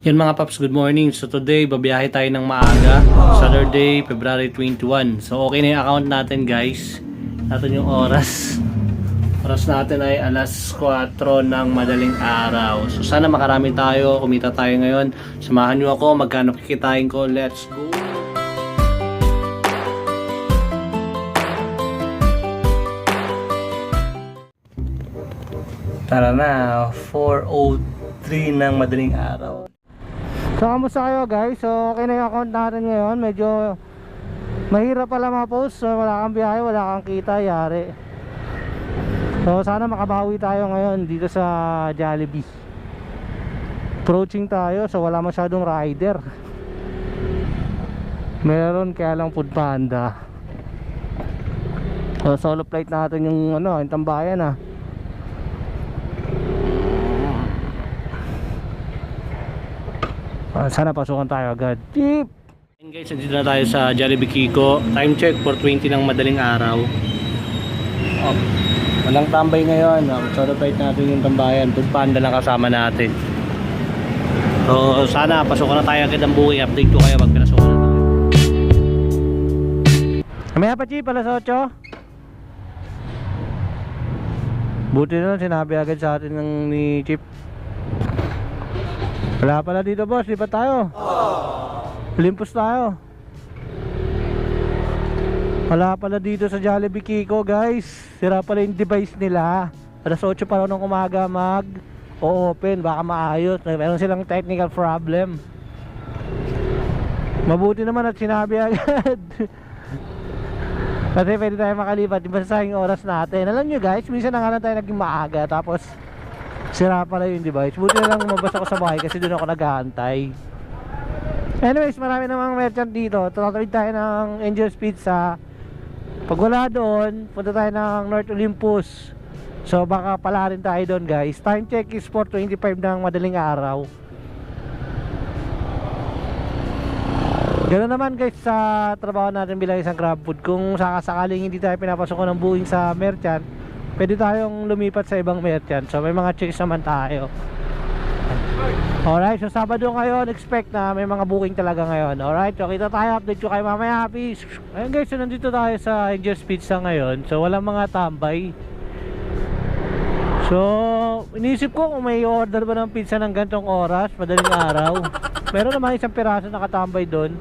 Yan mga paps, good morning. So today, babiyahe tayo ng maaga. Saturday, February 21. So okay na yung account natin guys. Natin yung oras. Oras natin ay alas 4 ng madaling araw. So sana makarami tayo, kumita tayo ngayon. Samahan nyo ako, magkano kikitain ko. Let's go! Tara na, 4:03 ng madaling araw. So kamusta kayo guys? So okay na yung account natin ngayon. Medyo mahirap pala ma-post. So wala kang biyahe, wala kang kita, yari. So sana makabawi tayo ngayon dito sa Jollibee. Approaching tayo, so wala masyadong rider. Meron kaya lang Food Panda. So solo flight natin yung yung tambayan . Sana pasukan tayo agad. Tip! And guys, nandito na tayo sa Jollibee Kiko. Time check 4:20 ng madaling araw. Walang tambay ngayon. Solo flight natin yung tambayan. Food Panda lang kasama natin. So sana pasukan na tayo agad ang buhay. Update ko kayo pag pinasukan na tayo. Kamaya pa Chip, alas 8. Buti na lang sinabi agad sa atin ni Chip. Wala pala dito boss, lipat tayo. Limpos tayo. Wala pala dito sa Jollibee Kiko guys. Sira pala yung device nila. Alas 8 pa raw ng umaga mag-open, baka maayos. Meron silang technical problem. Mabuti naman at sinabi agad. Kasi pwede tayo makalipat, di ba sa sayang oras natin. Alam nyo guys, minsan na nga lang tayo naging maaga, tapos sira pala yung device. Buti na lang lumabas ako sa bahay kasi doon ako nag-aantay. Anyways, marami namang merchant dito. Tatawid tayo ng Angel's Pizza. Pag wala doon, punta tayo ng North Olympus. So baka pala rin tayo doon guys. Time check is 4:25 ng madaling araw. Ganoon naman guys sa trabaho natin bilang isang grab food. Kung sakasakaling hindi tayo pinapasok ng buwing sa merchant, pwede tayong lumipat sa ibang merchant. So may mga checks naman tayo. Alright, so Sabado ngayon, expect na may mga booking talaga ngayon. Alright, so kita tayo, update ko kayo mamaya. Peace. Ayun guys, so nandito tayo sa Angel's Pizza ngayon. So walang mga tambay. So inisip ko kung may order ba ng pizza ng gantong oras, madaling araw. Meron naman isang piraso nakatambay doon.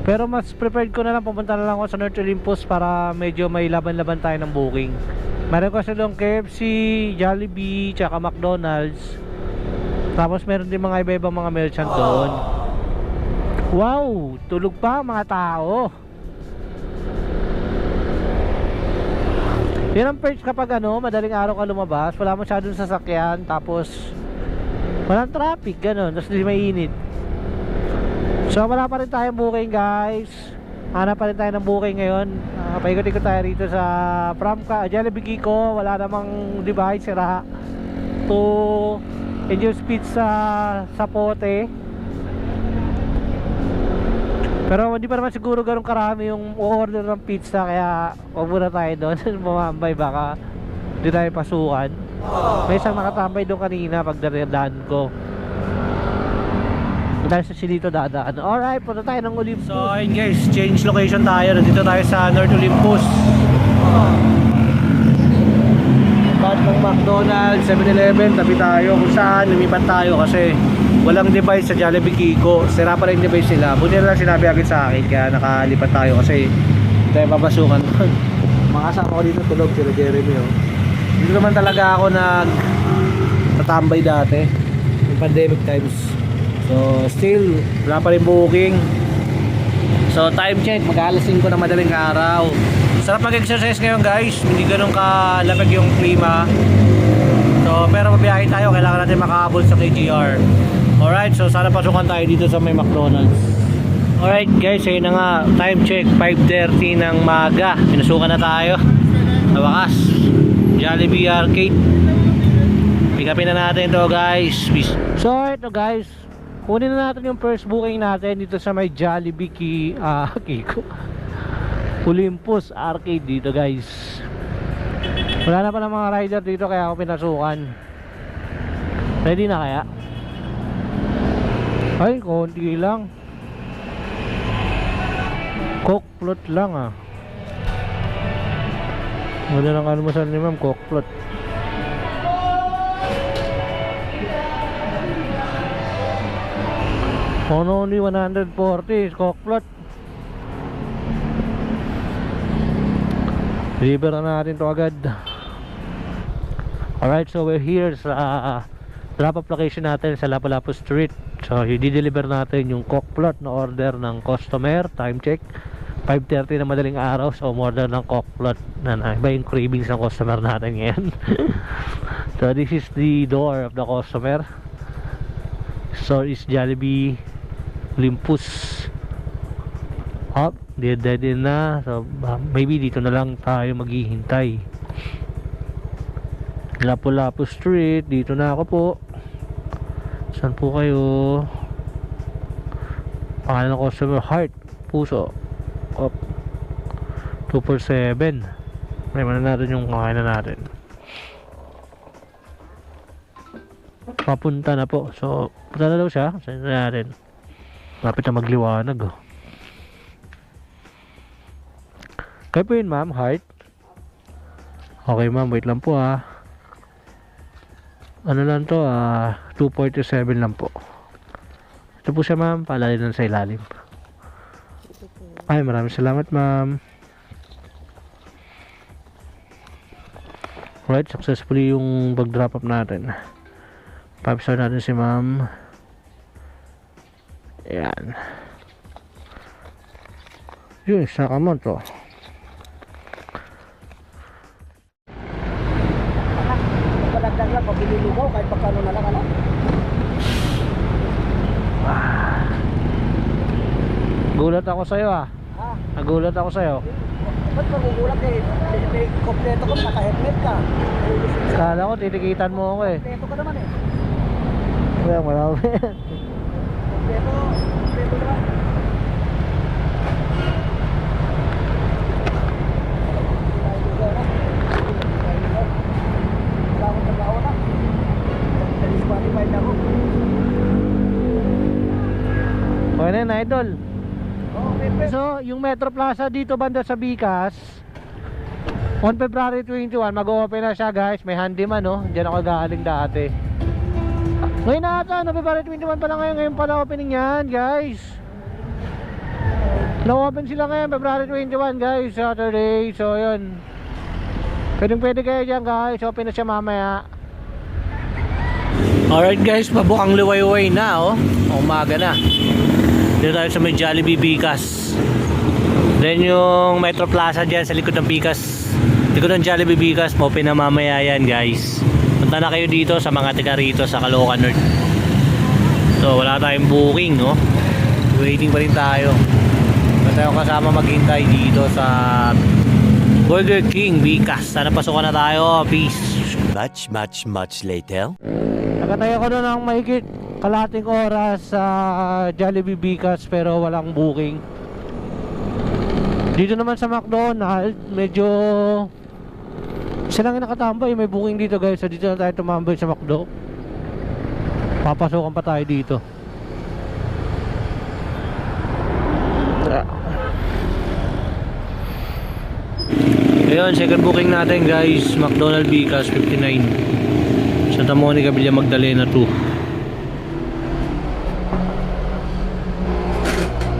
Pero mas prepared ko na lang, pupunta na lang ako sa North Olympus para medyo may laban-laban tayo ng booking. Meron ko sa doon KFC, Jollibee, tsaka McDonald's. Tapos meron din mga iba-ibang mga merchant doon. Wow! Tulog pa mga tao. Yan ang perks kapag madaling araw ka lumabas. Wala masyadong sasakyan. Tapos walang traffic, gano'n. Tapos di mainit. So wala pa rin tayong booking guys. Hanap pa rin tayo ng booking ngayon. Paikot-ikot tayo rito sa Jollibee Kiko. Wala namang device, sira. To Angel's Pizza sa Pote. Pero hindi pa naman siguro ganun karami yung order ng pizza, kaya huwag muna tayo doon. Mamambay, baka hindi tayo pasukan. May isang nakatambay doon kanina pag dadaan ko. Dahil sa Silito dadaan. Alright, punta tayo ng Olympus. So ayun guys, change location tayo. Nandito tayo sa North Olympus. Part ng McDonald's, 7-Eleven, tabi tayo. Kung saan, lumipat tayo kasi walang device sa Jollibee Kiko. Sira pala yung device nila. Buti na lang sinabi agad sa akin, kaya nakalipat tayo kasi hindi tayo papasukan doon. Mga kasama ko dito tulog, sila Jeremy. Dito naman talaga ako tatambay dati yung pandemic times. So still wala pa rin booking. So time check, mag-alas 5 ng madaling araw. Sarap mag-exercise ngayon guys, hindi ganun kalamig yung klima. So pero mabiyahe tayo, kailangan natin makahabol sa KGR. Alright, so sana pasukan tayo dito sa may McDonald's. Alright guys, ayun na nga, time check 5:30 ng maga. Pinasukan na tayo sa wakas, Jollibee Arcade. Pick upin na natin to guys. Peace. So ito guys, kunin na natin yung first booking natin dito sa may Jollibee Kiko Olympus Arcade dito guys. Wala na pala mga rider dito kaya ako pinasukan. Ready na kaya? Ay, konti lang. Coke float lang ah. Wala nang almusal ni ma'am, coke float. On only 140 coke float. Deliver na natin to agad. Alright, so we're here sa drop-off location natin sa Lapu-Lapu Street. So i-deliver natin yung coke float na order ng customer. Time check 5:30 na madaling araw. So order ng coke float na iba yung cravings ng customer natin ngayon. So this is the door of the customer. So is Jollibee Olympus. Up, dead in na. So maybe dito na lang tayo maghihintay. Lapu-Lapu Street, dito na ako po. Saan po kayo? Pangalan ng customer, Heart Puso. Up 247. May mana natin yung kakain na natin. Papunta na po. So punta na daw siya. Saan na natin? Lapit na magliwanag oh. Kayo po yun ma'am, Heart? Okay ma'am, wait lang po ah. Ano lang to 247 lang po. Ito po siya ma'am, palali lang sa ilalim. Ay, maraming salamat ma'am. Alright, successfully yung bag drop up natin. 5-star natin si ma'am. Ayan. Yun, isa ka mo to. Palagdag lang, pag ililigaw, kahit pagkano na lang, ano? Gulat ako sa'yo ah. Ha? Nagulat ako sa'yo. Ba't magugulat eh? May kompleto ka, naka-helmet ka. Kala ko titikitan mo ako eh. Kompleto ka naman eh. Kaya marami. Kompleto naman. Wala akong trabaho na. Spotify na ako. Okay na yun, idol. Okay. So, yung Metro Plaza dito banda sa Bicas, on February 21, mag-open na siya guys. May handyman no, diyan ako galing dati. Ngayon na ata, no, February 21 pa lang ngayon. Ngayon pala opening yan guys. Na-open sila ngayon, February 21 guys, Saturday. So yun, pwede kayo dyan guys. Open na siya mamaya. Alright guys, pabukang liwayway na oh. Umaga na. Dito tayo sa may Jollibee Bicas. Then yung Metro Plaza dyan sa likod ng Bicas, likod ng Jollibee Bicas, open na mamaya yan guys. Punta na kayo dito sa mga taga rito sa Caloocan North. So wala tayong booking no. Waiting pa rin tayo. Wala tayong kasama maghintay dito sa Burger King Bicas. Sana pasukan na tayo. Peace. Much later. Nakatayo ko doon ng mahigit kalating oras sa Jollibee Bicas pero walang booking. Dito naman sa McDonald's, medyo sila nga nakatambay, may booking dito guys. So dito na tayo tumambay sa McDo. Papasukan pa tayo dito. Ayun, second booking natin guys, McDonald's Bicas 59 Santa Monica, Villa Magdalena 2.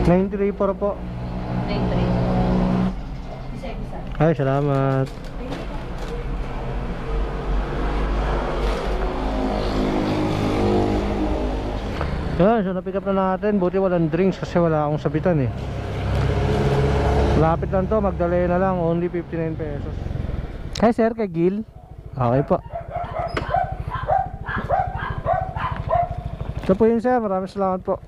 934 po. 93. Ay, salamat. Yan, so na-pick up na natin. Buti walang drinks kasi wala akong sabitan eh. Lapit lang to, Magdalena lang. Only 59 pesos. Hi sir, kay Gil. Okay po. Ito po yun sir, maraming salamat po.